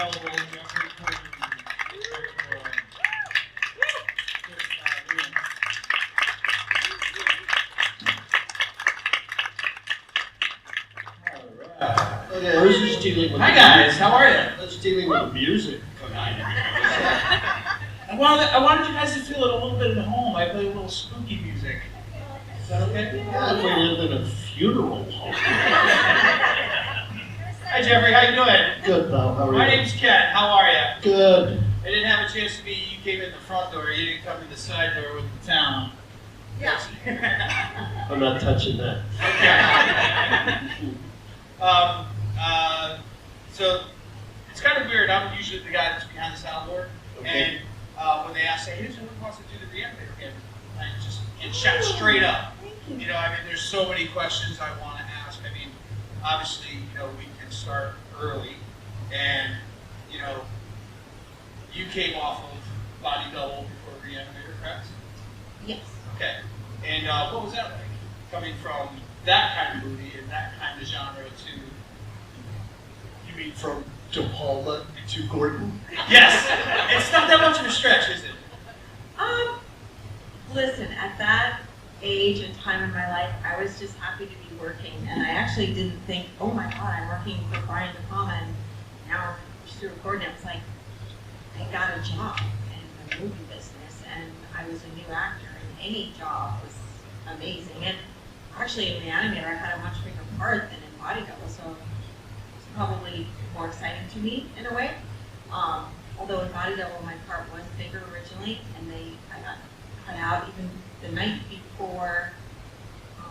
available. Jeffrey Clinton. Okay, who's just dealing with Hi guys, how are you? Let's dealing with the music. I wanted you guys to feel it a little bit at home. I play a little spooky music. Is that okay? Yeah, if we live in a funeral home. Hi Jeffrey, how you doing? Good, pal. How are you? My name's Ken. How are you? Good. I didn't have a chance to meet you. You came in the front door. You didn't come in the side door with the town. Yeah. I'm not touching that. Okay. So it's kind of weird. I'm usually the guy that's behind the soundboard, Okay. and when they ask, "Hey, who wants to do the Re-Animator game?" I just get shot straight up. You know, I mean, there's so many questions I want to ask. I mean, obviously, you know, we can start early, and you know, you came off of Body Double before Re-Animator, correct? Yes. Okay. And what was that like? Coming from that kind of movie and that kind of genre to... You mean from De Palma to Gordon? Yes! It's not that much of a stretch, is it? Listen, at that age and time in my life, I was just happy to be working, and I actually didn't think, oh my God, I'm working for Brian De Palma, and now we're still recording. I was like, I got a job in the movie business, and I was a new actor, and any job was amazing. And actually, in Re-Animator, I had a much bigger part than in Body Double, so it's probably more exciting to me in a way. Although in Body Double, my part was bigger originally, and I got cut out even the night before I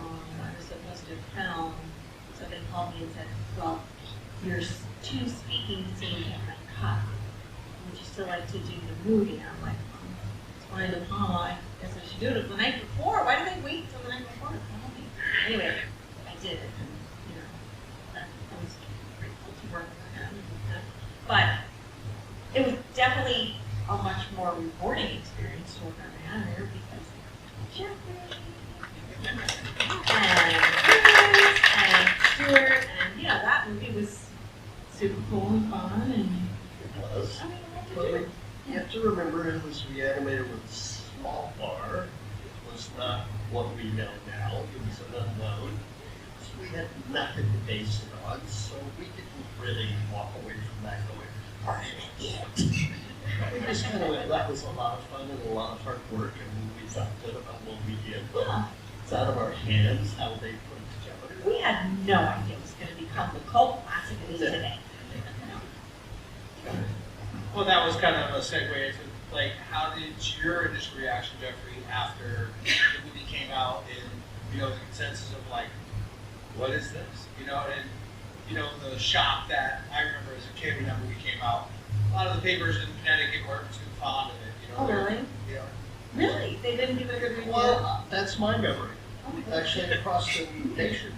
was supposed to film. So they called me and said, well, your 2 speaking scenes have been cut. Would you still like to do the movie? And I'm like, it's Brian De Palma, I guess I should do it the night before. Why did they wait till the night before to call me? Anyway, I did it, and you know, I was grateful to work with him. But it was definitely a much more rewarding experience to work on Re-Animator because Jeffrey and Chris and Stuart, and you know, that movie was super cool and fun, and It was. I mean, I had to But do it. you have to remember it was Re-Animator with a small bar. It was not what we know now. It was an unknown. So we had nothing to base it on, so we didn't really walk away from that going, we're in it. We just kind of went, that was a lot of fun and a lot of hard work, and we felt good about what we did. But it's out of our hands how they put it together. We had no idea it was going to become the cult classic it is today. Well, that was kind of a segue into, like, how did your initial reaction, Jeffrey, after the movie came out and, you know, the consensus of, like, what is this? You know, and, you know, the shock that I remember as a kid when that movie came out. A lot of the papers in Connecticut weren't too fond of it, you know. Oh, really? Yeah. Really? They didn't give it a good review? Well, that's my memory. Oh my God. Actually, across the nation,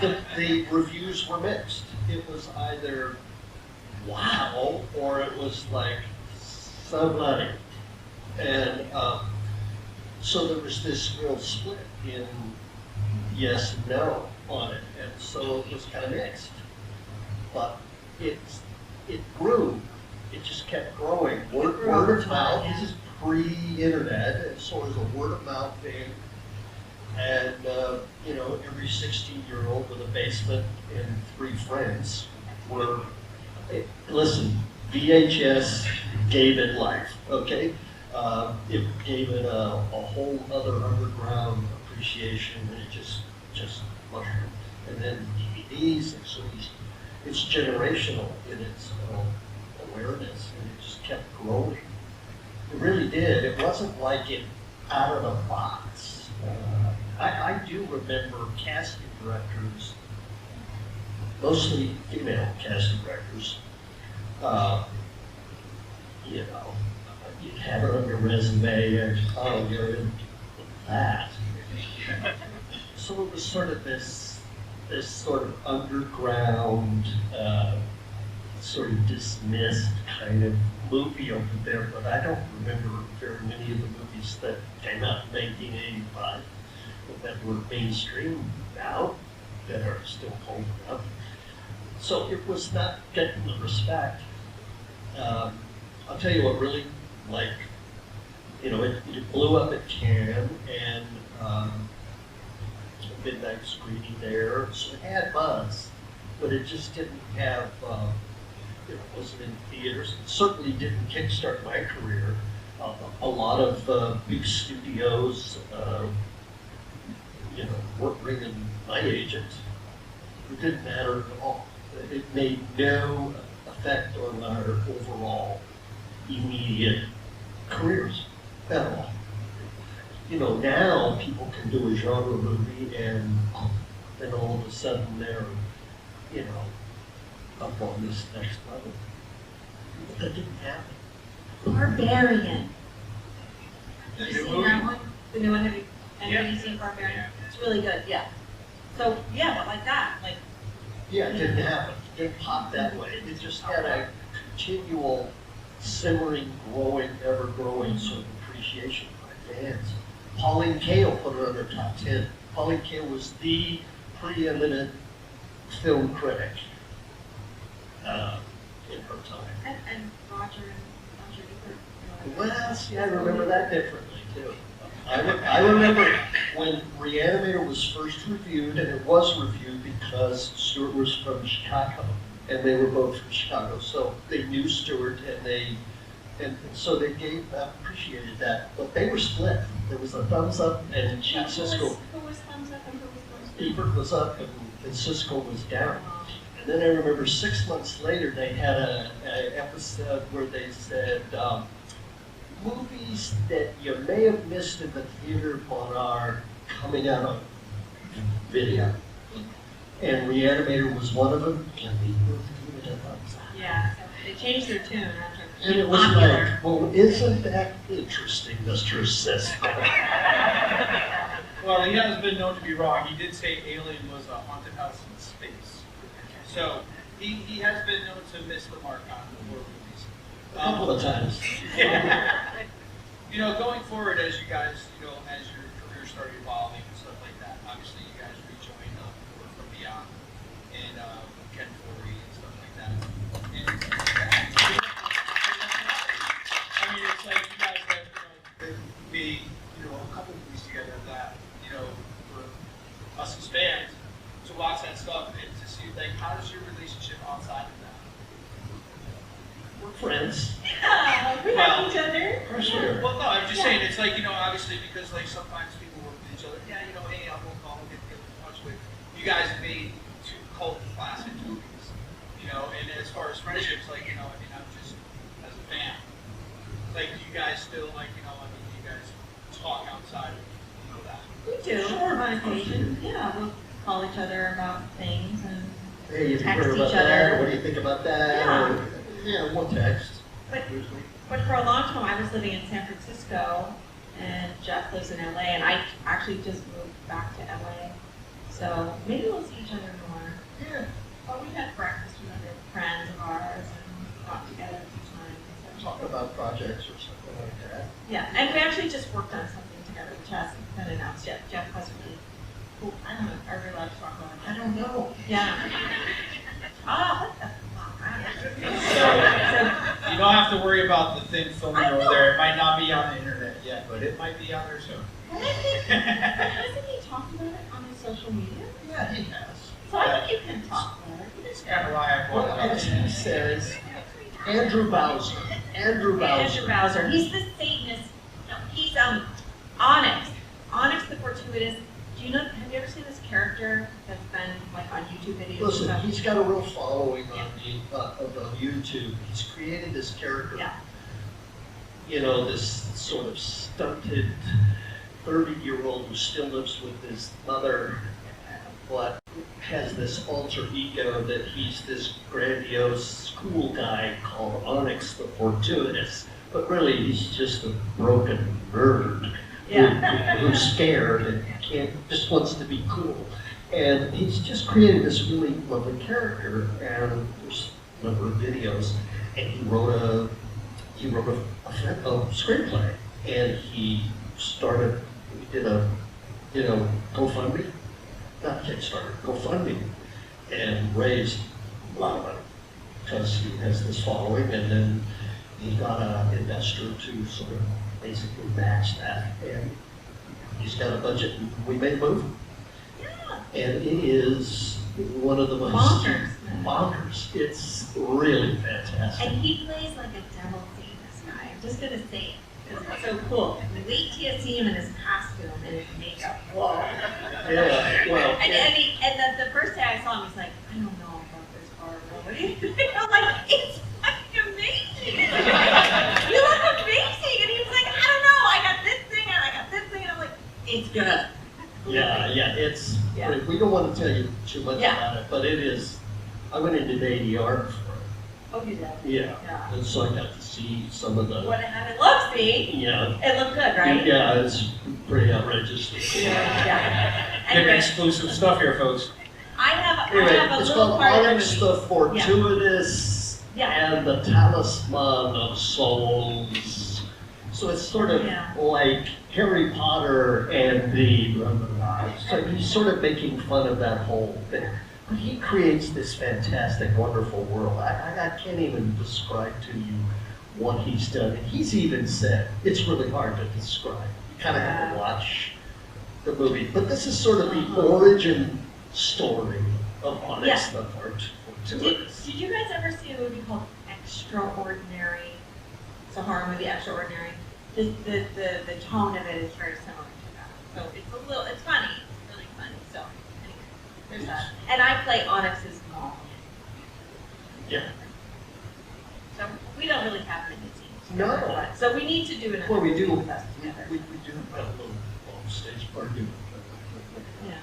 the reviews were mixed. It was either wow, or it was like somebody. And so there was this real split in yes and no on it, and so it was kind of mixed. But it grew. It just kept growing. Word of mouth. This is pre-internet, and so it was a word of mouth thing. And you know, every 16-year-old with a basement and 3 friends were. Listen, VHS gave it life. Okay, it gave it a whole other underground appreciation, and it just mushroomed. And then DVDs, and so it's generational in its awareness, and it just kept growing. It really did. It wasn't like it out of the box. I do remember casting directors, mostly female casting directors. You know, you'd have it on your resume, and oh, you're in that. So it was sort of this sort of underground, sort of dismissed kind of movie over there, but I don't remember very many of the movies that came out in 1985 that were mainstream now that are still holding up. So it was not getting the respect. I'll tell you what really, like, you know, it blew up at Cannes, and midnight screening there, so it had buzz, but it just didn't have, it wasn't in theaters. It certainly didn't kickstart my career. A lot of big studios, you know, weren't ringing my agent. It didn't matter at all. It made no effect on our overall immediate careers at all. You know, now people can do a genre movie and then all of a sudden they're, you know, up on this next level. But that didn't happen. Barbarian. The Have you new seen movie? that one? The new one? Have you, anybody Yeah. seen Barbarian? Yeah. It's really good, yeah. So, yeah, but like that, like, Yeah, it didn't happen. It didn't pop that way. It just had a continual simmering, growing, ever-growing sort of appreciation by fans. Pauline Kael put it on her top 10. Pauline Kael was the preeminent film critic in her time. and Roger Ebert. Well, see, I remember that differently too. I remember when Re-Animator was first reviewed, and it was reviewed because Stewart was from Chicago, and they were both from Chicago, so they knew Stewart, and so they appreciated that. But they were split. There was a thumbs up, and Gene Siskel. Who was thumbs up and who was thumbs down? Ebert was up, and Siskel was down. And then I remember 6 months later, they had an episode where they said, movies that you may have missed in the theater but are coming out on video. And Re-Animator was one of them, and we both gave it a thumbs up. Yeah, so they changed their tune after. And it was Popular. like, well, isn't that interesting, Mr. Siskel? Well, he has been known to be wrong. He did say Alien was a haunted house in space. So he has been known to miss the mark on horror movies. A couple of times. You know, going forward as you guys, you know, as your career started evolving and stuff like that, obviously you guys rejoined Horror from Beyond and Ken Forey and stuff like that. And I mean, it's like you guys have, you know, made, you know, a couple movies together that, you know, for us as fans to watch that stuff and to see, like, how does your relationship outside of that? We're friends. Yeah, we Well, like each other. For sure. Well, no, I'm just saying, it's like, you know, obviously, because like sometimes people work with each other, yeah, you know, hey, I'll go call and get in touch with. You guys have made two cult classic movies, you know, and as far as friendships, like, you know, I mean, I'm just, as a fan, like, do you guys still, like, you know, I mean, you guys talk outside of, you know, that? We do, on occasion. Yeah, we'll call each other about things and Hey, you text heard about each that? other. What do you think about that? Yeah. Or, yeah, we'll text. But- Usually. But for a long time, I was living in San Francisco, and Jeff lives in LA, and I actually just moved back to LA. So maybe we'll see each other more. Yeah. But we had breakfast with other friends of ours and got together a few times. So. Talk about projects or something like that. Yeah, and we actually just worked on something together, which hasn't been announced yet. Jeff hasn't really. Cool. I don't know. Are we allowed to talk about it? I don't know. Yeah. What the fuck? You don't have to worry about the thing filming over there. It might not be on the internet yet, but it might be on there soon. Hasn't he talked about it on his social media? Yeah, he has. So I think you can talk about it. It's kind of why I Well, brought it as up. he says, Andrew Bowser. Andrew Andrew Bowser. Bowser. He's the Satanist. No, he's Onyx. Onyx the Fortuitous. Do you know? Have you ever seen this character that's been like on YouTube videos? and Listen, stuff? he's got a real following on YouTube. He's created this character. Yeah. You know, this sort of stunted 30-year-old who still lives with his mother, but has this alter ego that he's this grandiose school guy called Onyx the Fortuitous. But really, he's just a broken nerd who's scared and just wants to be cool. And he's just created this really lovely character, and there's a number of videos, and he wrote a screenplay, and he did a, GoFundMe, not Kickstarter, GoFundMe, and raised a lot of money, because he has this following, and then he got an investor to sort of basically match that, and he's got a budget, and we made a movie. Yeah. And it is one of the most bonkers. It's really fantastic. And he plays like a devil this guy. I'm just gonna say it because it's so cool. And wait till you see him in his costume and his makeup. Whoa. Yeah, well. And the first day I saw him, he's like, I don't know about this horror movie. I'm like, it's fucking amazing. You look amazing. And he was like, I don't know. I got this thing and I got this thing. And I'm like, it's good. Yeah, it's, Yeah. we don't want to tell you too much Yeah. about it, but it is, I went into the ADR for it. Oh, you did? Yeah. Yeah. And so I got to see some of the, What it had it look, see? yeah. It looked good, right? Yeah, it's pretty outrageous. Yeah. Getting Anyway, exclusive stuff here, folks. I have Anyway, a it's little called part of the Onyx, movie. the Fortuitous, Yeah. and the Talisman of Souls. So it's sort of Yeah. like Harry Potter and the, so he's sort of making fun of that whole thing. But he creates this fantastic, wonderful world. I can't even describe to you what he's done. And he's even said, it's really hard to describe. You kind of have to watch the movie. But this is sort of the origin story of Onyx, the Fortuitous. Did you guys ever see a movie called Extraordinary? It's a horror movie, Extraordinary. The tone of it is very similar to that. So it's funny. It's really funny. So anyway, there's that. And I play Onyx's mom. Yeah. So we don't really have many scenes. No. But, so we need to do another Well, we do. movie with us together. We do have a little stage party. Yeah.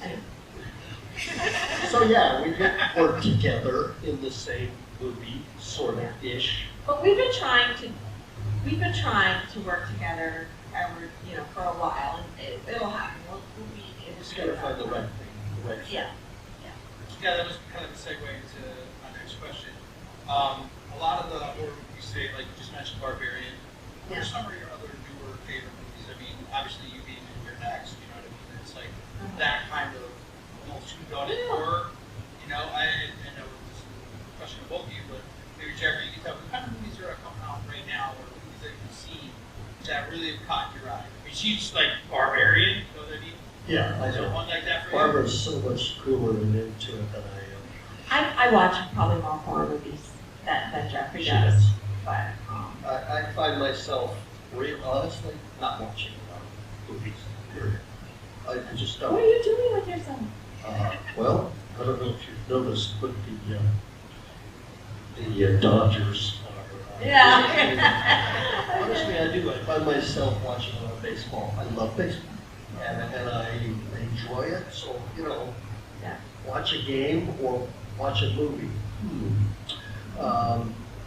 Anyway. So yeah, we did work together in the same movie, sort of ish. But we've been trying to work together for a while, and it'll happen. We'll be able Just to gotta do find that. the right thing, the right fit. Yeah. Yeah, that was kind of a segue into my next question. A lot of the horror movies today, like you just mentioned, Barbarian. What are some of your other newer favorite movies? I mean, obviously you being in your next, you know what I mean? It's like that kind of almost whodunit horror. You know, I know this is a question of both of you, but maybe Jeffrey, you can tell me what kind of movies are coming out right now, or movies that you've seen that really have caught your eye. I mean, she's like Barbarian, you know what I mean? Yeah, I Is there know. one like that for you? Barbara's so much cooler and into it than I am. I watch probably more horror movies than Jeffrey She does. does. But I find myself, honestly, not watching a lot of movies, period. I just what are don't. you doing with yourself? Well, I don't know if you've noticed, but the Dodgers are. Yeah. Honestly, I do. I find myself watching a lot of baseball. I love baseball, and I enjoy it. So, Yeah. watch a game or watch a movie.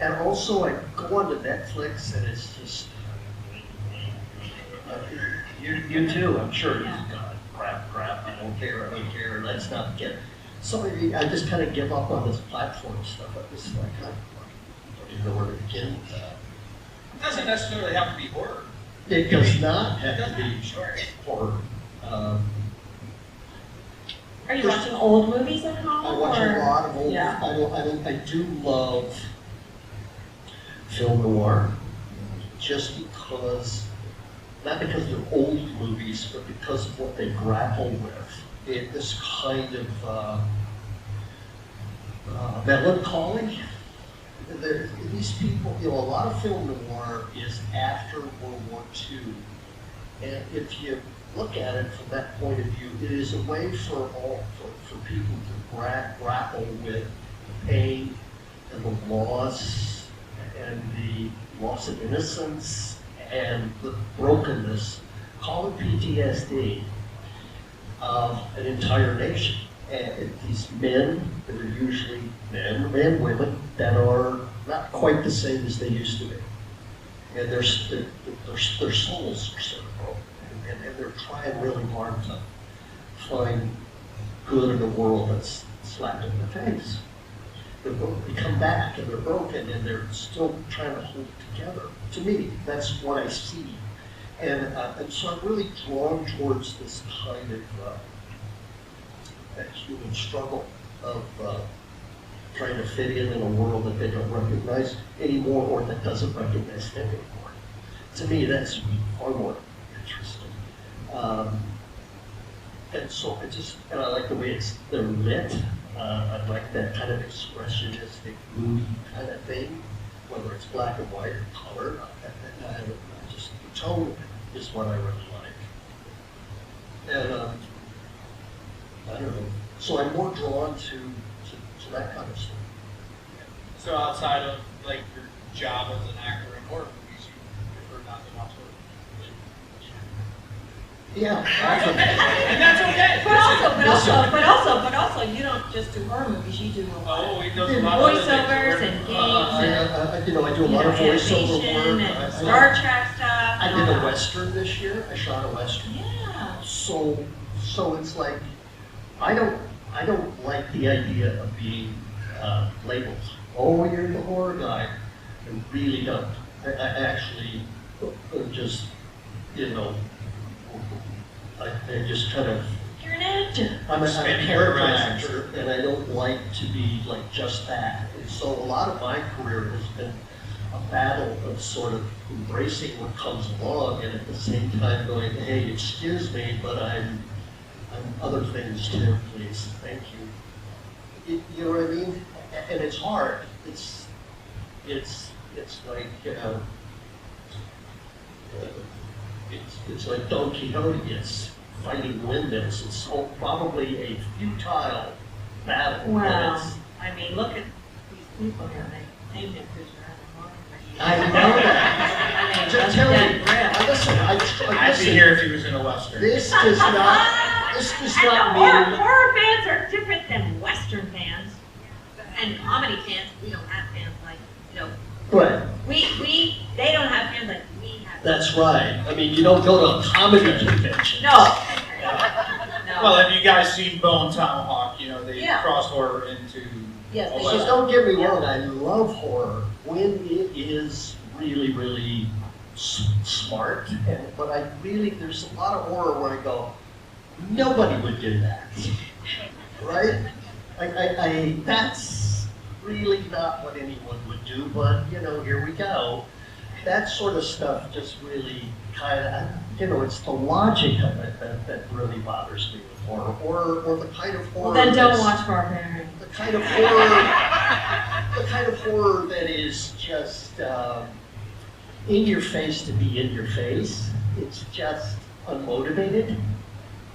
And also, I go onto Netflix, and it's just you too. I'm sure. Yeah. God, crap. I don't care. Let's not get. I just kind of give up on this platform stuff. I just like I don't even know where to begin with that. It doesn't necessarily have to be horror. It does not have It to be sure. horror. Are you watching old movies at home? I watch a lot of old. Yeah. I do love film noir, just because, not because they're old movies, but because of what they grapple with. This kind of melancholy. These people, a lot of film noir is after World War II, and if you look at it from that point of view, it is a way for people to grapple with the pain and the loss and the loss of innocence and the brokenness, call it PTSD, of an entire nation. And these men that are usually men and women that are not quite the same as they used to be. And their souls are sort of broken. And they're trying really hard to find good in a world that's slapped in the face. They come back and they're broken and they're still trying to hold it together. To me, that's what I see. And so I'm really drawn towards this kind of that human struggle of trying to fit in a world that they don't recognize anymore or that doesn't recognize them anymore. To me, that's far more interesting. And so I like the way they're lit. I like that kind of expressionistic, moody kind of thing, whether it's black and white or color. The tone is what I really like. And I don't know. So I'm more drawn to that kind of stuff. So outside of like your job as an actor in horror movies, you prefer not to watch horror movies? Yeah, And that's okay. But also, you don't just do horror movies. You do he does a lot of voiceovers and games. I do a lot of voiceover animation work. and Star Trek stuff. I did a Western this year. I shot a Western. Yeah. So it's like, I don't like the idea of being labeled. Oh, you're the horror guy. I really don't. I actually just, I just kind of. You're an actor. I'm a Expanding character horizons. actor, and I don't like to be like just that. And so a lot of my career has been a battle of sort of embracing what comes along, and at the same time going, hey, excuse me, but I'm other things too, please, thank you. You know what I mean? And it's hard. It's like, it's like Don Quixote. It's fighting windmills. It's probably a futile battle. Well, I mean, look at these people here. They named it because I know that. I mean, Just that's tell dead me. real. Listen, I'd be here if he was in a Western. This does not. This does not mean. Horror fans are different than Western fans and comedy fans. We don't have fans like, Right. they don't have fans like we have. That's right. I mean, you don't go to a comedy convention. No. Well, have you guys seen Bone Tomahawk? They cross horror into. Yes, they Just don't get me wrong. I love horror when it is really, really smart. But there's a lot of horror where I go, nobody would do that, right? That's really not what anyone would do. But here we go. That sort of stuff just really kind of, it's the logic of it that really bothers me with horror, or the kind of horror. Well, then don't watch Barbarian. The kind of horror that is just in your face to be in your face. It's just unmotivated.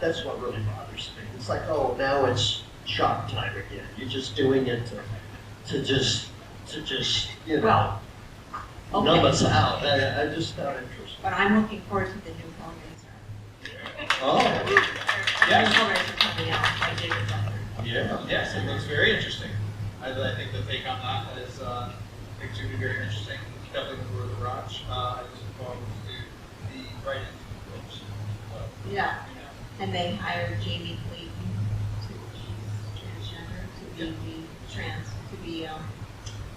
That's what really bothers me. It's like, oh, now it's shock time again. You're just doing it to just Well, okay. numb us out. I just found interesting. But I'm looking forward to the new Hellraiser. Oh, Yes. The new Hellraiser coming out by David Zucker. yeah. Yes, it looks very interesting. I think the take on that is going to be very interesting. Definitely worth a watch. I just look forward to the writing books. Yeah. And they hired Jamie Clayton, she's transgender, to be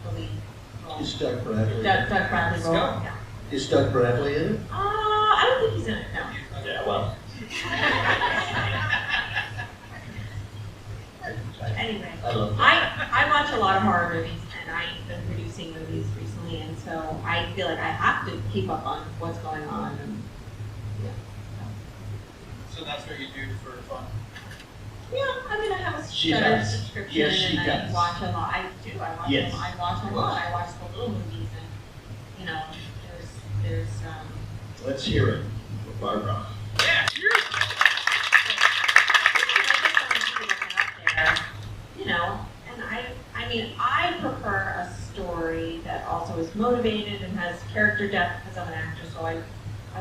the lead role. Is Doug Bradley? Doug Bradley role. Let's go. Yeah. Is Doug Bradley in it? I don't think he's in it, no. Yeah, well. Anyway, I love that. I watch a lot of horror movies, and I've been producing movies recently, and so I feel like I have to keep up on what's going on. And, So that's what you do for fun. yeah, I mean, I have a She Shudder does. subscription, Yes, she and does. I watch a lot. I do. I watch. Yes. I watch a lot. I watch the little movies, and there's Let's hear it from Barbara. Yeah, cheers. And I mean, I prefer a story that also is motivated and has character depth because I'm an actor, so I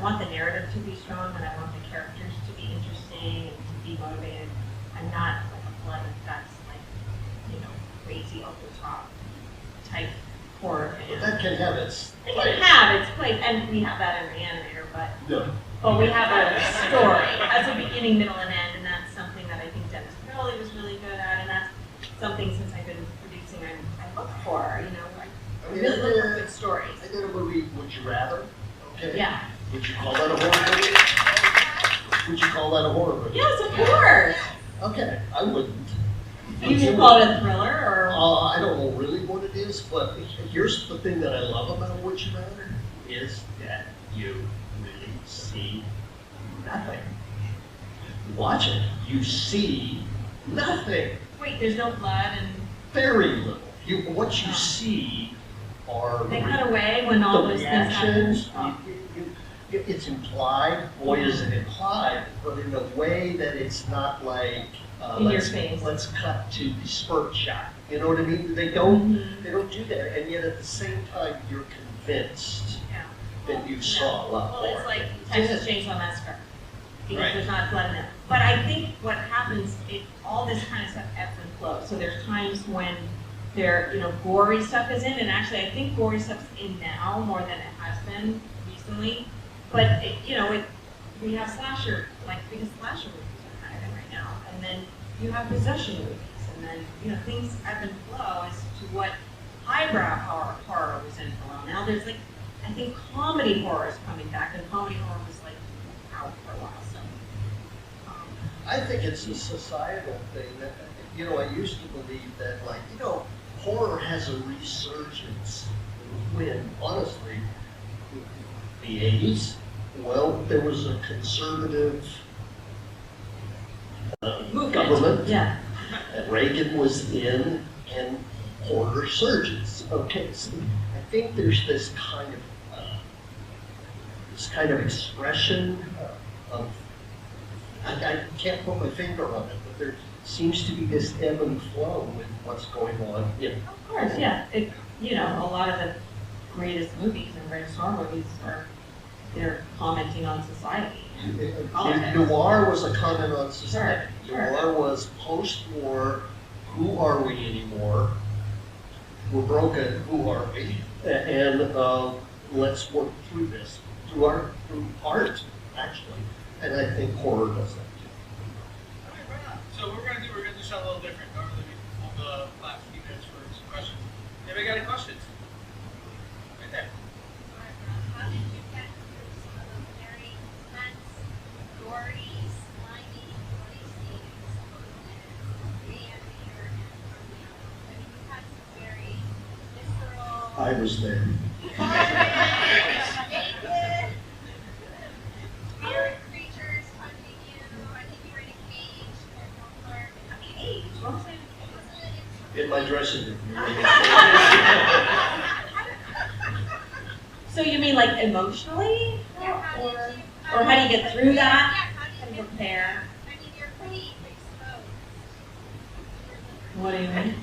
want the narrative to be strong and I want the characters to be interesting and to be motivated. I'm not like a blood and guts, like, crazy over the top type horror fan. But that can have its It place. can have its place, and we have that in Re-Animator, but No. we have a story as a beginning, middle, and end, and that's something that I think Dennis Crowley was really good at, and that's something since I've been producing I look for, I really look for good stories. I did a movie, Would You Rather? Okay. Yeah. Would you call that a horror movie? Would you call that a horror movie? Yes, of course. Okay, I wouldn't. You can call it a thriller or I don't know really what it is, but here's the thing that I love about Witch Matter is that you really see nothing. Watch it, you see nothing. Wait, there's no blood and Very little. What you see are they cut away when all the those things happen. reactions. Oh. It's implied, boy is it implied, but in a way that it's not like, In your face. let's cut to the spurt shot. You know what I mean? They don't do that, and yet at the same time, you're convinced Yeah. that you saw a lot Well, more. it's like You Texas did. Chainsaw Massacre, because Right. there's not blood in it. But I think what happens, all this kind of stuff ebbs and flows. So there's times when gory stuff is in, and actually I think gory stuff's in now more than it has been recently. But we have slasher, because slasher movies are kind of in right now, and then you have possession movies, and then things ebb and flow as to what highbrow horror was in for a while. Now there's I think comedy horror is coming back, and comedy horror was out for a while. So I think it's a societal thing. That, I used to believe that, horror has a resurgence when, honestly, the 80s, well, there was a conservative government. Yeah. And Reagan was in, and horror surges. Okay, so I think there's this kind of expression of, I can't put my finger on it, but there seems to be this ebb and flow with what's going on. Of course, yeah. A lot of the greatest movies and greatest horror movies they're commenting on society. Noir was a comment on society. Sure. Noir was post-war, who are we anymore? We're broken, who are we? And let's work through this, through art, actually. And I think horror does that too. All right, right on. So what we're gonna do something a little different. Normally we hold the last few minutes for some questions. Anybody got any questions? Right there. How did you get through some of those very intense, gory, slimy, bloody scenes with Re-Animator and from the others? I mean, you had some very visceral, I was there. naked, weird creatures hunting you. I think you were in a cage at one part. Cage? What was it? Wasn't it In my dressing room. So you mean emotionally? Yeah, how did Or you- how do you get through that? Yeah, how How did do you you prepare? I mean, you're pretty exposed. What do you mean?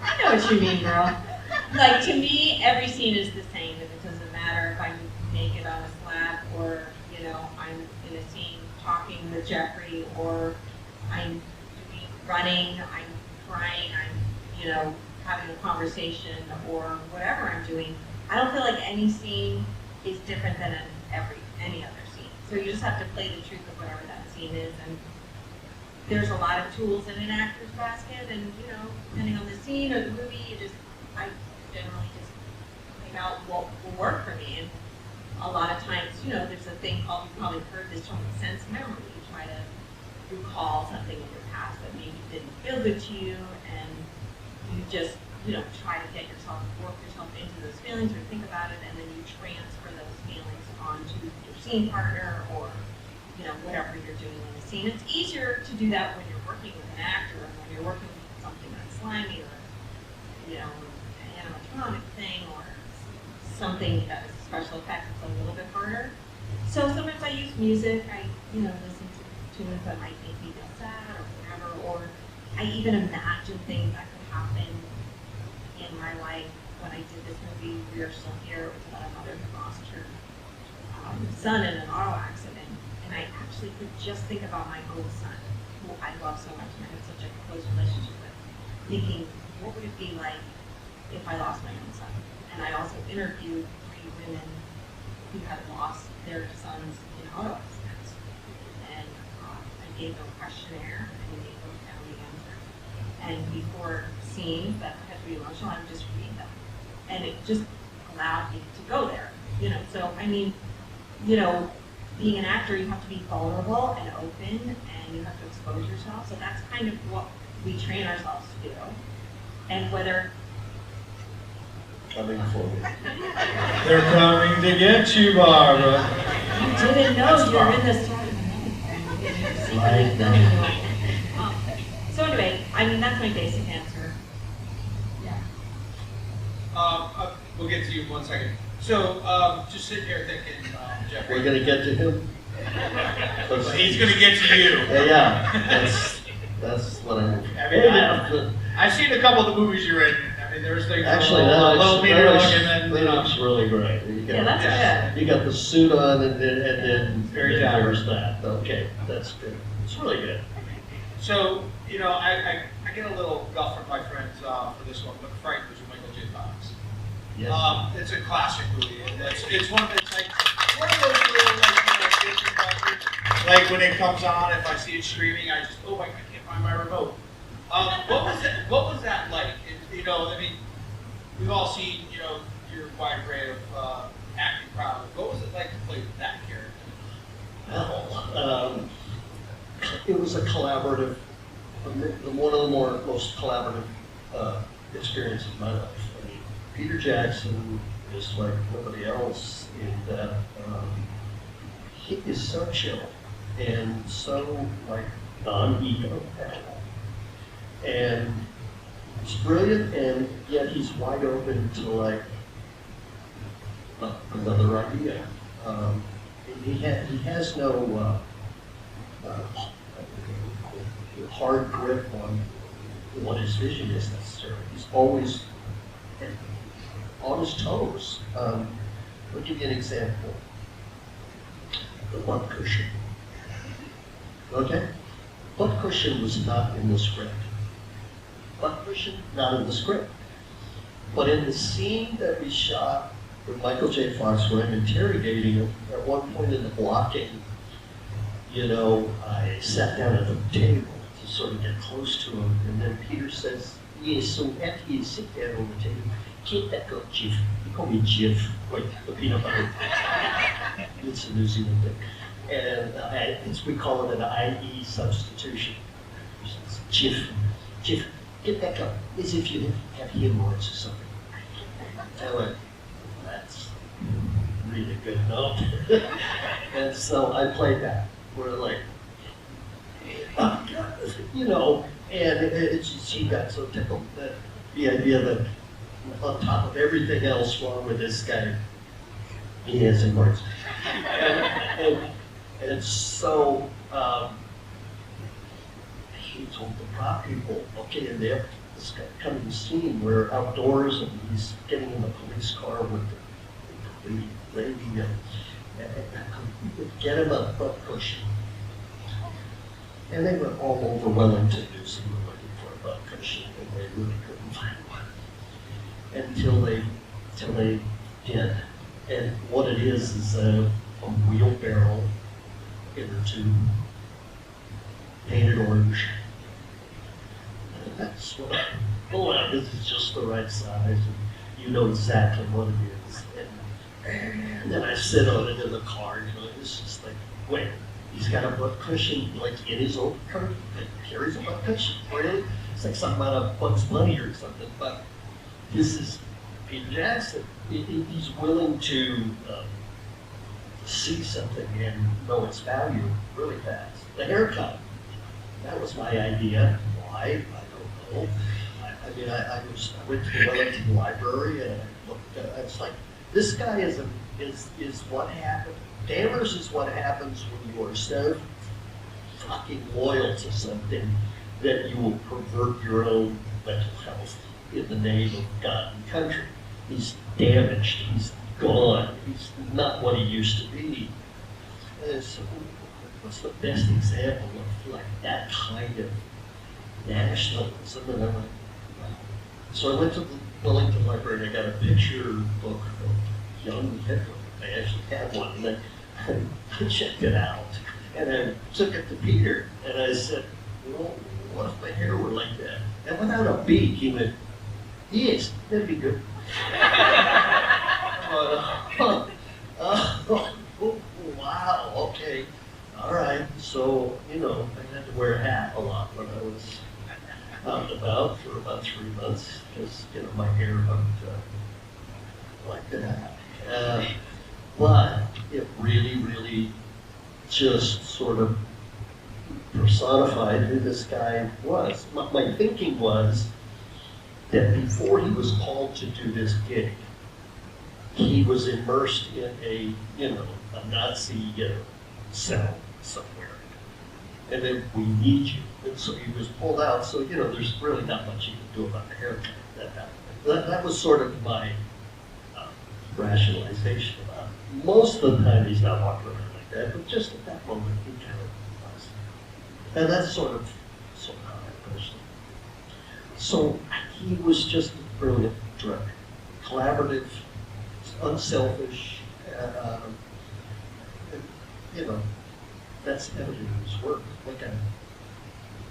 I know what you mean, girl. To me, every scene is the same, and it doesn't matter if I'm naked on a slab or, I'm in a scene talking with Jeffrey, or I'm running, I'm crying, I'm, having a conversation, or whatever I'm doing. I don't feel like any scene is different than any other scene. So you just have to play the truth of whatever that scene is, and there's a lot of tools in an actor's basket, and depending on the scene or the movie, I generally just pick out what will work for me. And a lot of times, there's a thing called, you've probably heard this term, sense memory. You try to recall something in your past that maybe didn't feel good to you, and you just try to work yourself into those feelings or think about it, and then you transfer those feelings onto your scene partner or whatever you're doing in the scene. It's easier to do that when you're working with an actor, and when you're working with something that's slimy or an animatronic thing or something that is a special effect. It's a little bit harder. So sometimes I use music. I listen to tunes that might make me feel sad or whatever, or I even imagine things that could happen in my life. When I did this movie, We Are Still Here, it was about a mother who lost her son in an auto accident, and I actually could just think about my own son, who I love so much and I have such a close relationship with, thinking, what would it be like if I lost my own son? And I also interviewed 3 women who had lost their sons in auto accidents, and I gave them a questionnaire, and they wrote down the answer. And before scenes that had to be emotional, I would just read them, and it just allowed me to go there. So I mean, being an actor, you have to be vulnerable and open, and you have to expose yourself. So that's kind of what we train ourselves to do. And whether Coming for me. They're coming to get you, Barbara. you didn't know That's you were fine. in this tournament. Right now. So anyway, I mean, that's my basic answer. Yeah. We'll get to you in 1 second. So, just sitting here thinking, Jeffrey. We're gonna get to him? He's gonna get to you. Yeah, that's what I mean. I mean, I've seen a couple of the movies you're in. I mean, there's things Actually, that that meter looking, and then looks really great. You Yeah, got, that's you got the suit on, and then Very then dapper. there's that. Okay, that's good. It's really good. So, you know, I get a little guff from my friends for this one, but Fright was with Michael J. Fox. Yes. It's a classic movie, and it's one that's like one of those little guilty pleasures. Like when it comes on, if I see it streaming, I just I can't find my remote. What was that like? You know, I mean, we've all seen your wide array of acting prowess. What was it like to play that character? Well, it was a collaborative, one of the most collaborative experiences of my life. I mean, Peter Jackson is like nobody else in that he is so chill and so like non-ego, and he's brilliant, and yet he's wide open to like another idea. He has no hard grip on what his vision is necessarily. He's always on his toes. I'll give you an example. The butt cushion. Okay? Butt cushion was not in the script. Butt cushion, not in the script. But in the scene that we shot with Michael J. Fox, when I'm interrogating him, at one point in the blocking, I sat down at the table to sort of get close to him, and then Peter says, yes, so after you sit down on the table, get back up, Jiff. You call me Jiff, like the peanut butter. It's a New Zealand thing. And we call it an IE substitution. Jiff, get back up, as if you have hemorrhoids or something. I went, that's really good note. And so I played that. We're like, and it's just, he got so tickled that the idea that on top of everything else wrong with this guy, he has hemorrhoids. And so he told the prop people, okay, and they have this kind of scene where outdoors and he's getting in the police car with the lady and get him a butt cushion. And they were all over Wellington, New Zealand looking for a butt cushion, and they really couldn't find one until they did. And what it is a wheelbarrow inner tube, painted orange. And that's what this is just the right size, and you know exactly what it is. And then I sit on it in the car, it's just like, wait, he's got a butt cushion like in his own car that carries a butt cushion. Really? It's like something out of Bugs Bunny or something, but this is Peter Jackson. He's willing to see something and know its value really fast. The haircut, that was my idea. Why? I don't know. I went to the Wellington Library and I looked at it. I was like, this guy is what happened. Dammers is what happens when you are so fucking loyal to something that you will pervert your own mental health in the name of God and country. He's damaged. He's gone. He's not what he used to be. So what's the best example of like that kind of nationalism? And I went, wow. So I went to the Wellington Library and I got a picture book of young Hitler. I actually had one, and I checked it out. And I took it to Peter, and I said, well, what if my hair were like that? And without a beak, he went, yes, that'd be good. Wow, okay, all right. So, I had to wear a hat a lot when I was out and about for about 3 months because, you know, my hair looked like that. But it really, really just sort of personified who this guy was. My thinking was that before he was called to do this gig, he was immersed in a, you know, a Nazi cell somewhere. And then we need you. And so he was pulled out. So, you know, there's really not much you can do about the haircut that happened. That was sort of my rationalization about it. Most of the time he's not walking around like that, but just at that moment he kind of was. And that's sort of how I personally. So he was just a brilliant director. Collaborative, unselfish, and, you know, that's evident in his work. Look at it.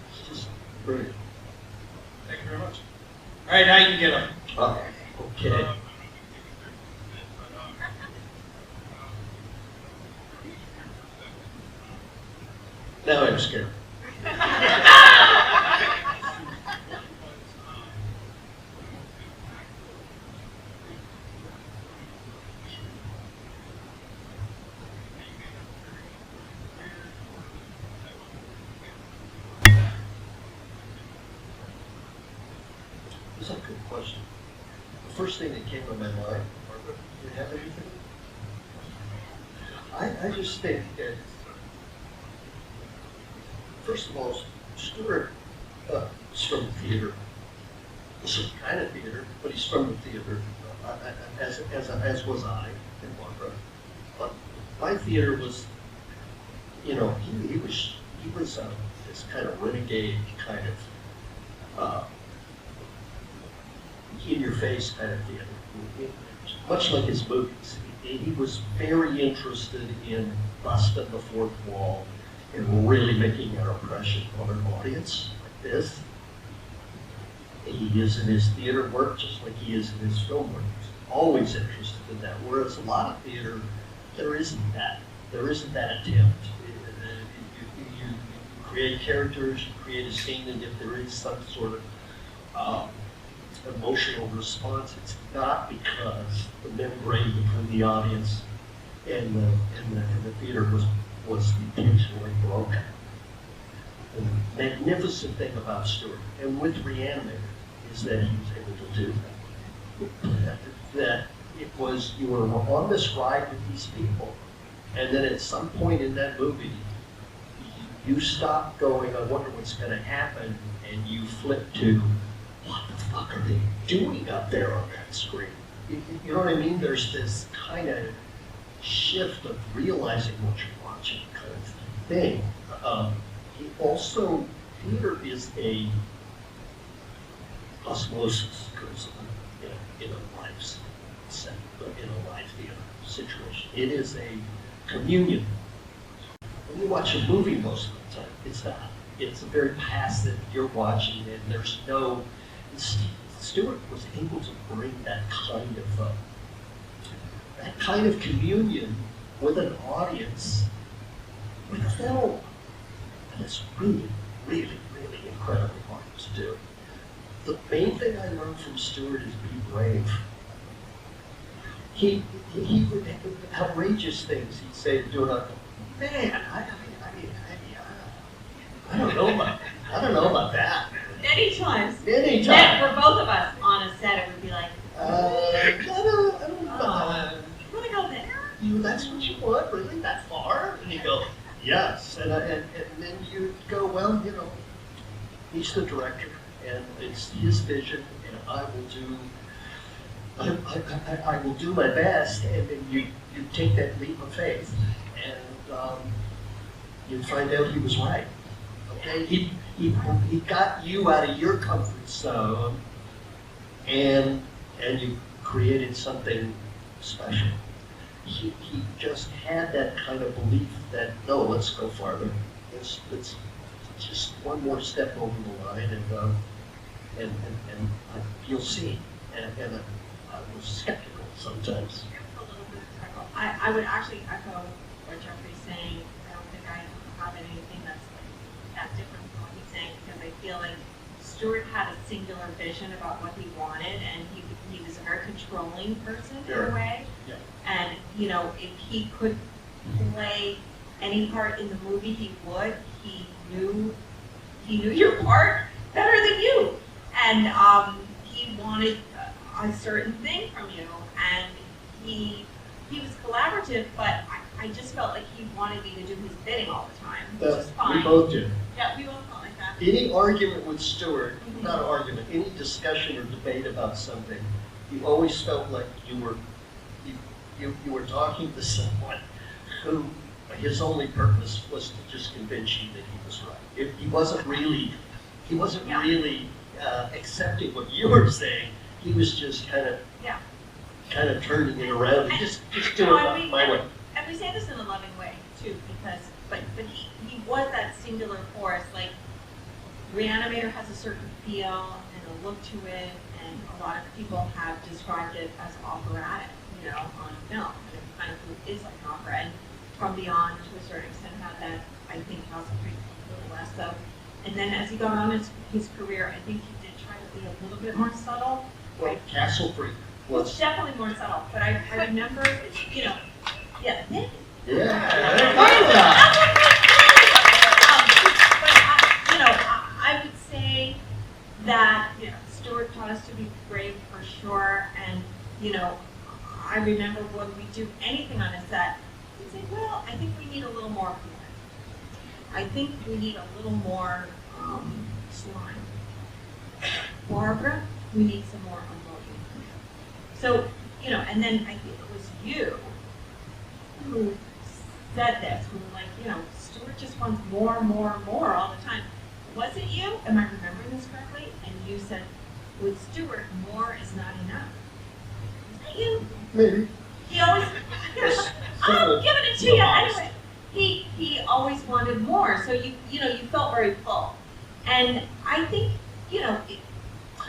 It's just brilliant. Thank you very much. All right, now you can get up. Okay. Now I'm scared. That's a good question. The first thing that came to my mind, Margaret, do you have anything? I just think that, first of all, Stuart is from the theater. Some kind of theater, but he's from the theater, as was I and Margaret. But my theater was, you know, he was this kind of renegade, kind of in-your-face kind of theater, much like his movies. He was very interested in busting the fourth wall and really making an impression on an audience like this. He is in his theater work just like he is in his film work. He's always interested in that. Whereas a lot of theater, there isn't that attempt. You create characters, you create a scene, and if there is some sort of emotional response, it's not because the membrane between the audience and the theater was intentionally broken. The magnificent thing about Stuart, and with Re-Animator, is that he was able to do that. That it was, you were on this ride with these people, and then at some point in that movie, you stop going, I wonder what's going to happen, and you flip to, what the fuck are they doing up there on that screen? You know what I mean? There's this kind of shift of realizing what you're watching kind of thing. Also, theater is a osmosis, because in a live set, in a live theater situation. It is a communion. When you watch a movie most of the time, it's not. It's a very passive, you're watching it, there's no, Stuart was able to bring that kind of communion with an audience with a film. And it's really, really, really incredibly hard to do. The main thing I learned from Stuart is be brave. He would outrageous things he'd say to do it. Man, I don't know about that. Many times. Many times. For both of us on a set, it would be like, I don't know. You want to go there? That's what you want, really? That far? And you go, yes. And then you go, well, you know, he's the director, and it's his vision, and I will do my best. And then you take that leap of faith, and you find out he was right. Okay, he got you out of your comfort zone, and you created something special. He just had that kind of belief that, no, let's go farther. Let's just one more step over the line, and you'll see. And I was skeptical sometimes. I would actually echo what Jeffrey's saying. I don't think I have anything that's like that different from what he's saying, because I feel like Stuart had a singular vision about what he wanted, and he was a very controlling person in Sure. a way. Yeah. And, you know, if he could play any part in the movie, he would. He knew your part better than you. And he wanted a certain thing from you. And he was collaborative, but I just felt like he wanted me to do his bidding all the time, which is fine. We both do. Yeah, we both felt like that. Any argument with Stuart, Mhm. not argument, any discussion or debate about something, you always felt like you were talking to someone who his only purpose was to just convince you that he was right. He wasn't really accepting what you were saying. He was just kind of turning it around and just do it my way. And we say this in a loving way too, because but he was that singular force. Like Re-Animator has a certain feel and a look to it, and a lot of people have described it as operatic, you know, on film. And it kind of is like an opera. And From Beyond, to a certain extent, had that. I think House of Freaks a little less so. And then as he got on his career, I think he did try to be a little bit more subtle. Well, Castle Freak Well, was. definitely more subtle, but I remember, you know, yeah. Yeah. But you know, I would say that Stuart taught us to be brave for sure, and you know, I remember when we do anything on a set, we'd say, well, I think we need a little more humor. I think we need a little more slime. Barbara, we need some more emotion. So, you know, and then I think it was you who said this, who were like, you know, Stuart just wants more all the time. Was it you? Am I remembering this correctly? And you said, with Stuart, more is not enough. Is that you? Maybe. He always, I'm giving it to you anyway. He always wanted more, so you felt very full. And I think,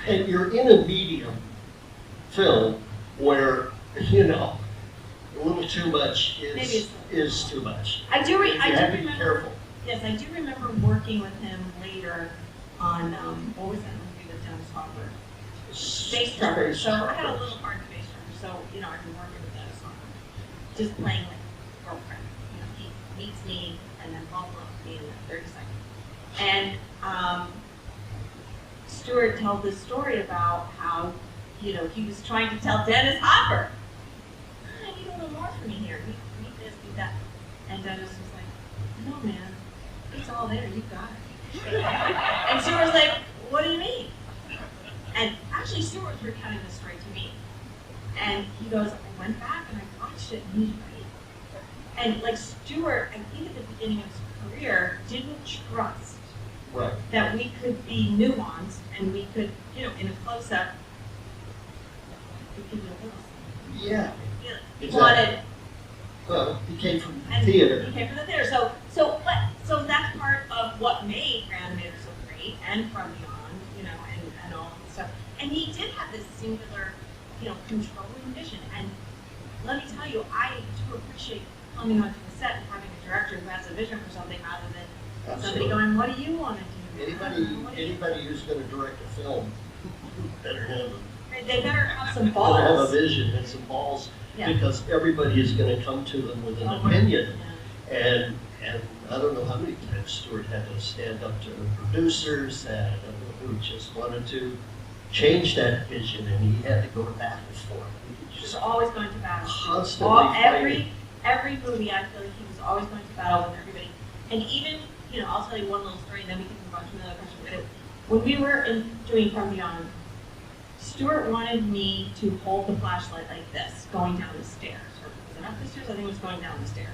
And you're in a medium film where, a little too much is too much. I do You have to be remember. careful. Yes, I do remember working with him later on what was that movie with Dennis Hopper? Space Trucker. So I had a little part in Space Trucker. So I've been working with Dennis Hopper, just playing like girlfriend. He meets me and then falls in love with me in 30 seconds. And Stuart told this story about how he was trying to tell Dennis Hopper, I need a little more from you here. Need this, need that. And Dennis was like, no, man, it's all there. You got it. And Stuart was like, what do you mean? And actually, Stuart was recounting this story to me. And he goes, I went back and I watched it, and he's right. And like Stuart, I think at the beginning of his career, didn't trust Right. that we could be nuanced and we could, in a close-up, we could be a little. Yeah. He Exactly. wanted. Well, he came from And theater. He came from the theater. So that's part of what made Re-Animator so great, and From Beyond, and all that stuff. And he did have this singular, controlling vision. And let me tell you, I do appreciate coming onto the set and having a director who has a vision for something rather than somebody Absolutely. going, what do you want to do? Anybody who's going to direct a film better have They better have some a balls. vision and some balls, Yeah. because everybody is going to come to them with an Oh, opinion. yeah. And I don't know how many times Stuart had to stand up to the producers who just wanted to change that vision, and he had to go to battle for it. He He was just always going to battle. constantly fighting. Every movie, I feel like he was always going to battle with everybody. And even, I'll tell you one little story, and then we can move on to another question. But when we were doing From Beyond, Stuart wanted me to hold the flashlight like this, going down the stairs. Or was it up the stairs? I think it was going down the stairs.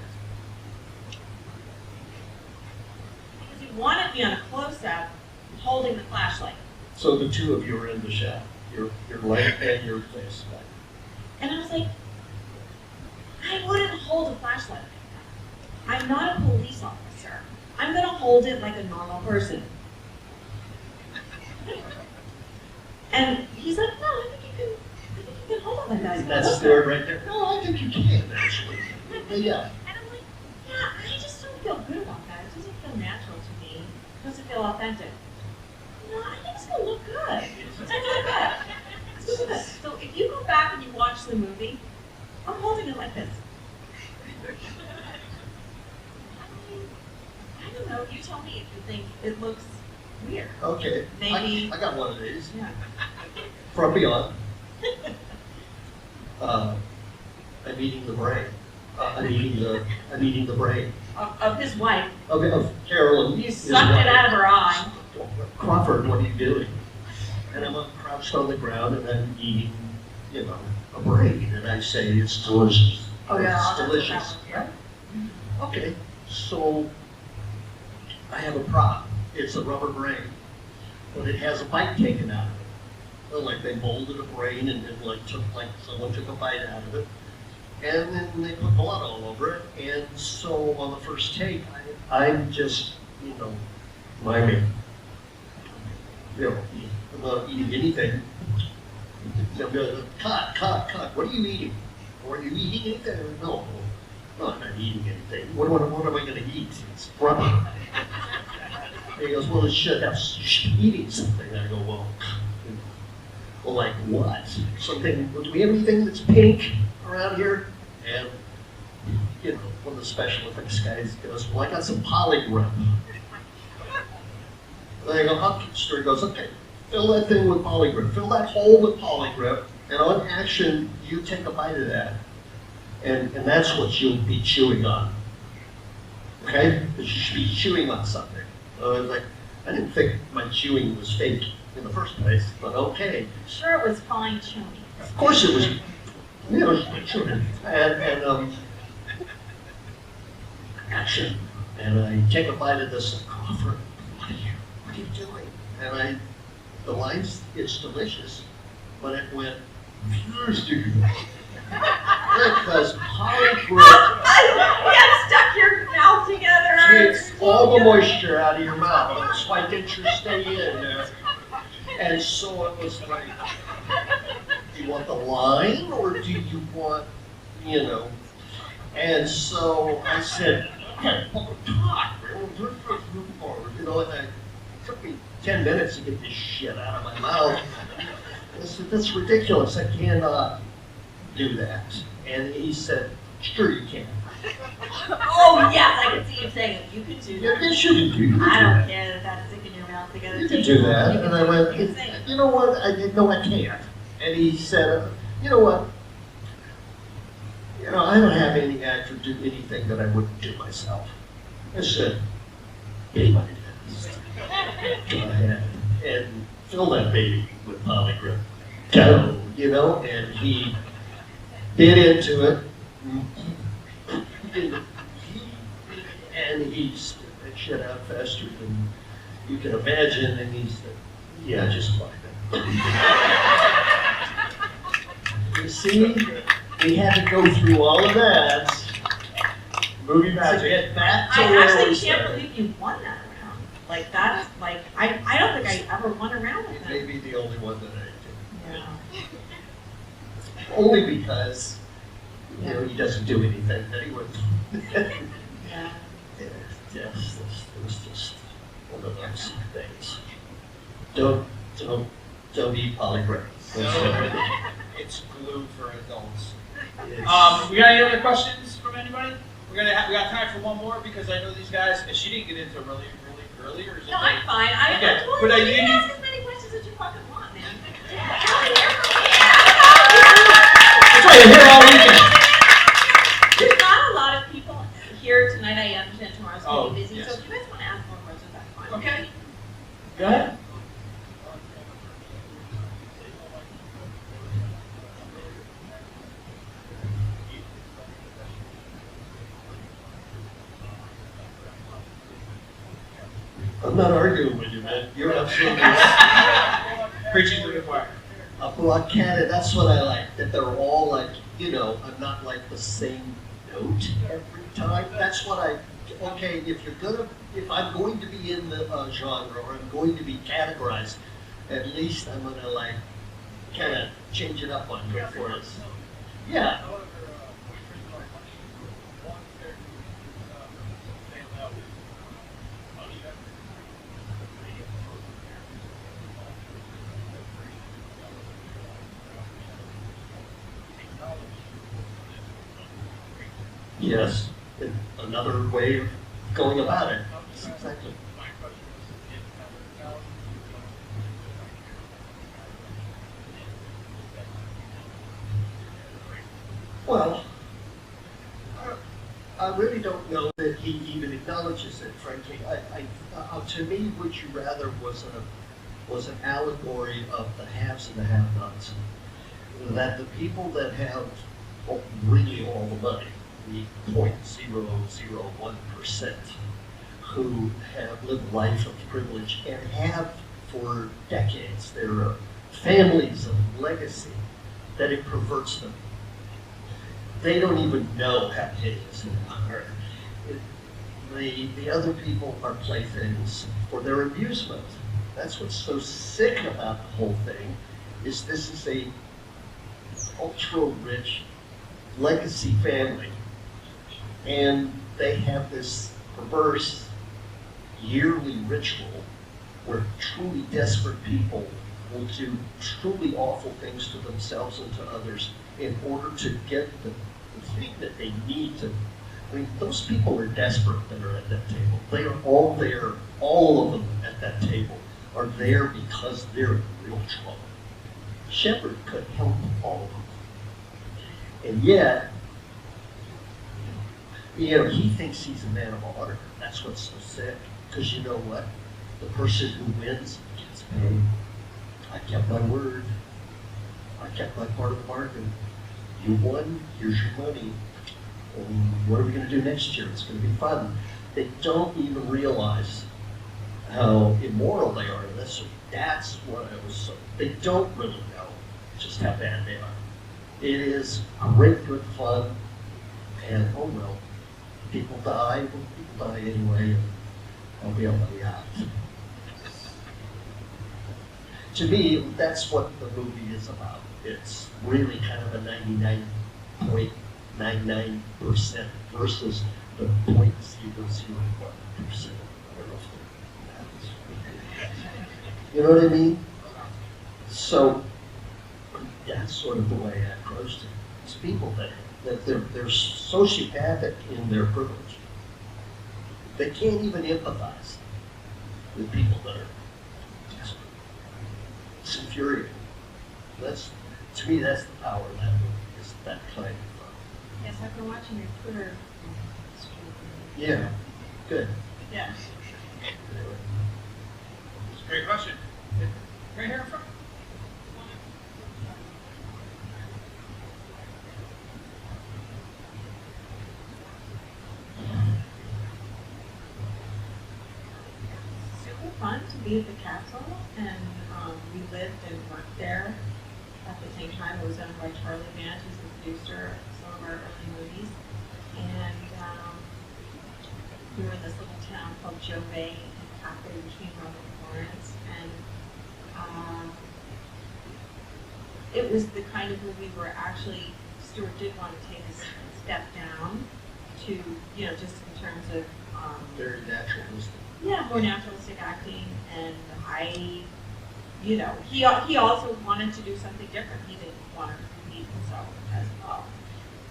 Because he wanted me on a close-up, holding the flashlight. So the two of you are in the shot, your light and your face. And I was like, I wouldn't hold a flashlight like that. I'm not a police officer. I'm going to hold it like a normal person. And he's like, no, I think you can hold it like that. That's Stuart right there. No, I think you can, actually. Yeah. And I'm like, yeah, I just don't feel good about that. It doesn't feel natural to me. It doesn't feel authentic. No, I think it's going to look watch the movie, I'm holding it like this. I don't know. You tell me if you think it looks weird. Okay. Maybe. I got one of these. Yeah. From beyond. I'm eating the brain. I'm eating the brain. Of his wife. Of Carolyn. You sucked it out of her eye. Crawford, what are you doing? And I'm crouched on the ground and I'm eating, a brain. And I say, it's delicious. Oh yeah, It's delicious. Right? Okay, so I have a prop. It's a rubber brain, but it has a bite taken out of it. So, like they molded a brain and then someone took a bite out of it, and then they put blood all over it. And so on the first take, I'm just, miming. I'm not eating anything. I'm going, cut. What are you eating? Or are you eating anything? No, I'm not eating anything. What am I going to eat? It's rubber. And he goes, well, you should be eating something. And I go, well, like what? Something, do we have anything that's pink around here? And, one of the special effects guys goes, well, I got some polygrip. And I go, okay. So he goes, okay, fill that thing with polygrip. Fill that hole with polygrip, and on action, you take a bite of that. And that's what you'll be chewing on. Okay? Because you should be chewing on something. I didn't think my chewing was fake in the first place, but okay. Sure, it was fine chewing. Of course it was, chewing. And action. And I take a bite of this, Crawford, what are you doing? And the lines, it's delicious, but it went, because polygrip You have stuck your mouth together. takes all the moisture out of your mouth. That's why it didn't stay in there. And so it was like, do you want the line or do you want, And so I said, talk. And it took me 10 minutes to get this shit out of my mouth. I said, that's ridiculous. I cannot do that. And he said, sure you can. Oh yes, I can see you saying it. You could do that. Yes, you can do that. I don't care that that's sticking your mouth together. You can do that. And I went, You can say it. you know what? I didn't know I can't. And he said, you know what? I don't have any actor do anything that I wouldn't do myself. I said, anybody does. Go ahead and fill that baby with polygrip. Go, and he bit into it. And he spit that shit out faster than you can imagine. And he said, yeah, just like that. You see, we had to go through all of that. Movie magic. To get back to I where actually we can't started. believe you won that round. Like that's like I don't think I ever won a round with It that. may be the only one that I Yeah. did. Only because, he doesn't do anything that he would. Yeah. It was just one of those things. Don't eat polygraph. It's glue for adults. It's- We got any other questions from anybody? We got time for one more because I know these guys. And she didn't get into really early, or is it? No, I'm fine. Okay, I told but you, you you can need- ask as many questions as you fucking want, man. That's why you're here all weekend. There's not a lot of people here tonight. I understand tomorrow's going to be busy, yes. so if you guys want to ask more questions, that's fine. Okay. Go ahead. I'm not arguing with you, man. You're absolutely right. Preaching to the choir. A broad canon, that's what I like. That they're all like, I'm not like the same note every time. That's what if I'm going to be in the genre or I'm going to be categorized, at least I'm gonna kind of change it up on you for us. Yeah. Yes, another way of going about it. Exactly. My question was, if ever else, Well, I really don't know that he even acknowledges it, frankly. To me, Would You Rather was an allegory of the haves and the have-nots. That the people that have really all the money, the 0.001%, who have lived a life of privilege and have for decades, there are families of legacy, that it perverts them. They don't even know how hideous they are. The other people are playthings for their amusement. That's what's so sick about the whole thing, is this is a ultra-rich legacy family, and they have this perverse yearly ritual where truly desperate people will do truly awful things to themselves and to others in order to get the thing that they need to. I mean, those people are desperate that are at that table. They are all there, all of them at that table are there because they're in real trouble. Shepard could help all of them. And yet, he thinks he's a man of honor. That's what's so sick. Because you know what? The person who wins gets paid. I kept my word. I kept my part of the bargain. You won, here's your money. What are we going to do next year? It's going to be fun. They don't even realize how immoral they are. That's what I was so. They don't really know just how bad they are. It is great, good fun, and oh well, people die. Well, people die anyway, and I'll be on my yacht. To me, that's what the movie is about. It's really kind of a 99.99% versus the 0.001%. You know what I mean? So that's sort of the way I approached it. It's people that they're sociopathic in their privilege. They can't even empathize with people that are desperate. It's infuriating. To me, that's the power of that movie, is that kind of fun. Yes, I've been watching your Twitter. Yeah, good. Yeah. Anyway. It's a great question. Right here in front. Super fun to be at the castle, and we lived and worked there at the same time. It was owned by Charlie Band, who's the producer of some of our early movies, and we were in this little town called Jove, halfway between Rome and Florence, and it was the kind of movie where actually Stuart did want to take a step down to, just in terms of Very naturalistic. yeah, more naturalistic acting, and he also wanted to do something different. He didn't want to repeat himself as well,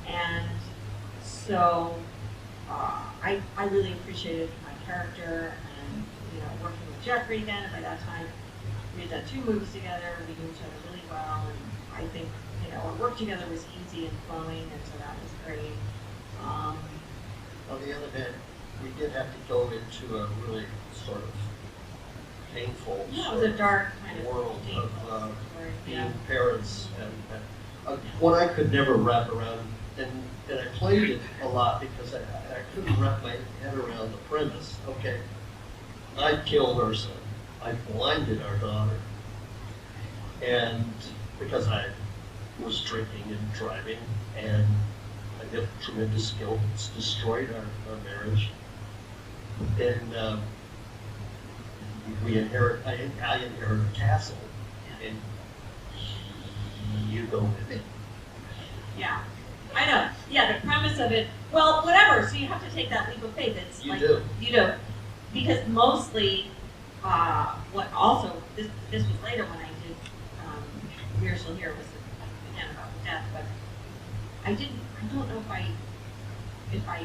and so I really appreciated my character, and working with Jeffrey again. And by that time, we had done 2 movies together. We knew each other really well, and I think our work together was easy and flowing, and so that was great. On the other hand, we did have to go into a really sort of painful Yeah, it was a dark kind of world painful of story. being Yeah. parents, and what I could never wrap around, and I played it a lot because I couldn't wrap my head around the premise. Okay, I killed our son. I blinded our daughter, and because I was drinking and driving, and I have tremendous skill, it's destroyed our marriage. And I inherit a castle, and you go with it. Yeah, I know. Yeah, the premise of it, well, whatever. So you have to take that leap of faith. It's You like, do. Because mostly, what also, this was later when I did, We're Still Here was again about death, but I don't know if I if I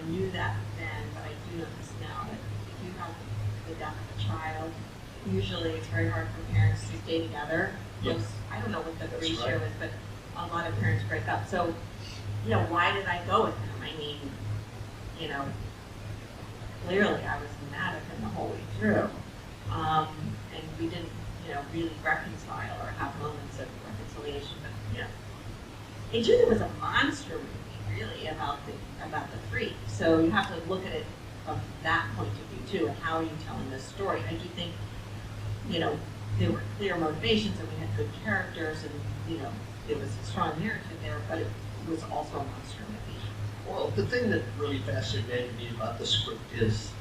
knew that then, but I do know this now, that if you have the death of a child, usually it's very hard for parents to stay together. Yep. I don't know what the That's ratio right. is, but a lot of parents break up. So, you know, why did I go with him? I mean, you know, clearly I was mad at him the whole way through. And we didn't, you know, really reconcile or have moments of reconciliation, but, you know, it just was a monster movie, really, about the three. So you have to look at it from that point of view, too, and how are you telling this story? I do think, you know, there were clear motivations and we had good characters and, you know, there was a strong narrative there, but it was also a monster movie. Well, the thing that really fascinated me about the script is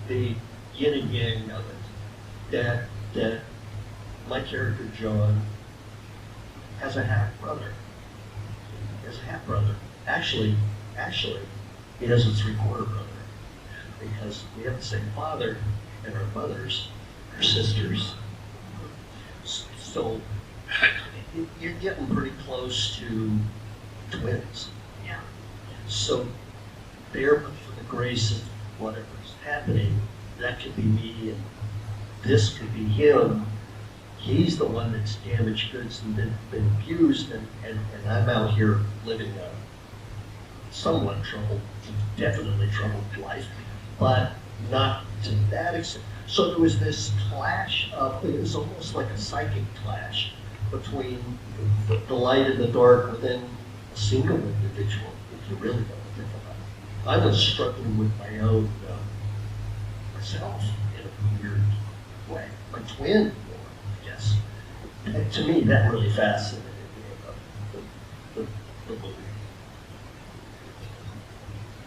the yin and yang of it. That my character, John, has a half-brother. He has a half-brother. Actually, he has a three-quarter brother. Because we have the same father, and our mothers are sisters. So you're getting pretty close to twins. Yeah. So there, but for the grace of whatever's happening, that could be me and this could be him. He's the one that's damaged goods and been abused, and I'm out here living a somewhat troubled, definitely troubled life, but not to that extent. So there was this clash of, it was almost like a psychic clash between the light and the dark within a single individual, if you really don't think about it. I was struggling with my own myself in a weird way. My twin, I guess. And to me, that really fascinated me about the movie.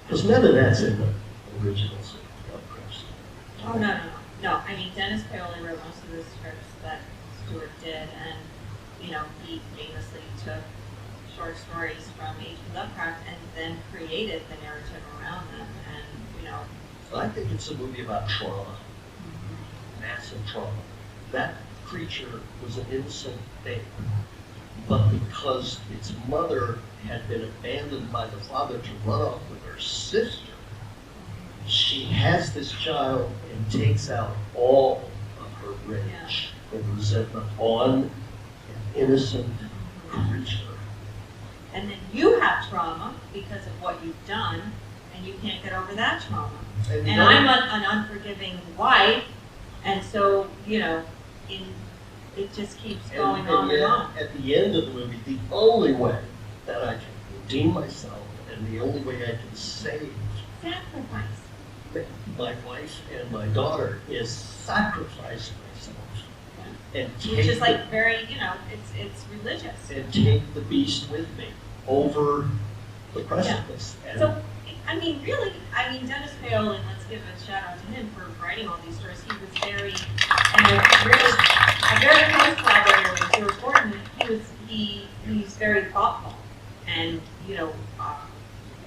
Because none of that's in the original scripts. Oh, no. I mean, Dennis Paoli wrote most of the scripts that Stewart did, and, you know, he famously took short stories from H.P. Lovecraft and then created the narrative around them, and, you know. So I think it's a movie about trauma, massive trauma. That creature was an innocent babe, but because its mother had been abandoned by the father to run off with her sister, she has this child and takes out all of her rage and resentment on an innocent creature. And then you have trauma because of what you've done, and you can't get over that trauma. And I'm an unforgiving wife, and so, you know, it just keeps going on and on. At the end of the movie, the only way that I can redeem myself and the only way I can save Sacrifice. my wife and my daughter is sacrifice myself and Which is like very, you know, it's religious. and take the beast with me over the precipice. Yeah. And So, I mean, really, Dennis Paoli, let's give a shout out to him for writing all these stories. He was very, and a very close collaborator with Stuart Gordon. He's very thoughtful, and, you know,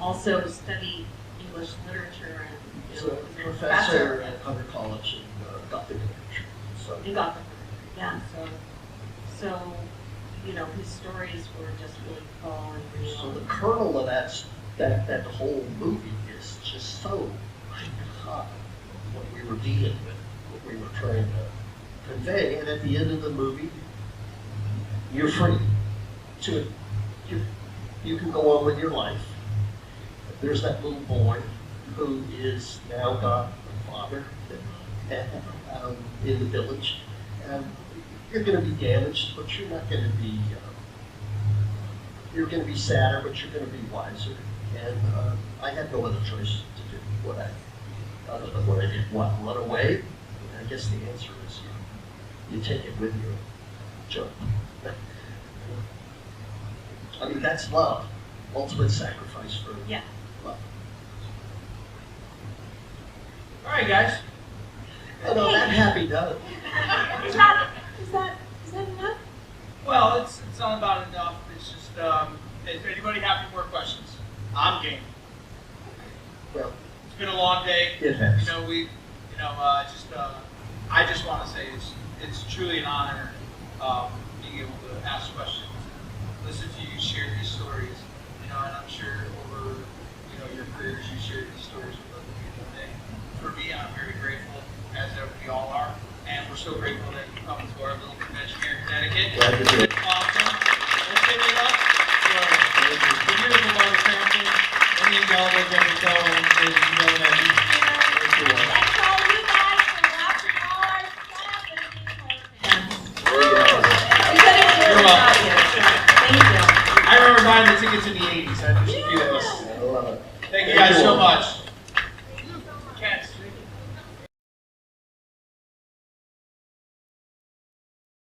also studied English literature and, you so know, a was a professor at Hunter College in Gothic literature. So in Gothic. Yeah, so, you know, his stories were just really full and real. So the kernel of that whole movie is just so hot, what we were dealing with, what we were trying to convey, and at the end of the movie, you're free to you can go on with your life. There's that little boy who is now got a father in the village, and you're going to be damaged, but you're not going to be. You're going to be sadder, but you're going to be wiser. And I had no other choice to do what I did. What, run away? And I guess the answer is you take it with you, jump. I mean, that's love. Ultimate sacrifice for love. All right, guys. Oh no, that happy note. Is that enough? Well, it's not about enough. It's just, if anybody have any more questions, I'm game. Well, It's been a long day. it has. I just want to say it's truly an honor being able to ask questions, listen to you share these stories, and I'm sure over your career share these stories with other people today. For me, I'm very grateful, as we all are, and we're so grateful that you come to our little convention here in Connecticut. Glad to do it. Awesome. Let's give it up for the beautiful part of Crampton, and the indelible Jeffrey Cohen, ladies and gentlemen. Let's all you guys for watching all our stuff and being our fans. We couldn't do it You're without welcome. you. Thank you. I remember buying the tickets in the 80s. I knew a few of us. I love it. Thank you guys so much.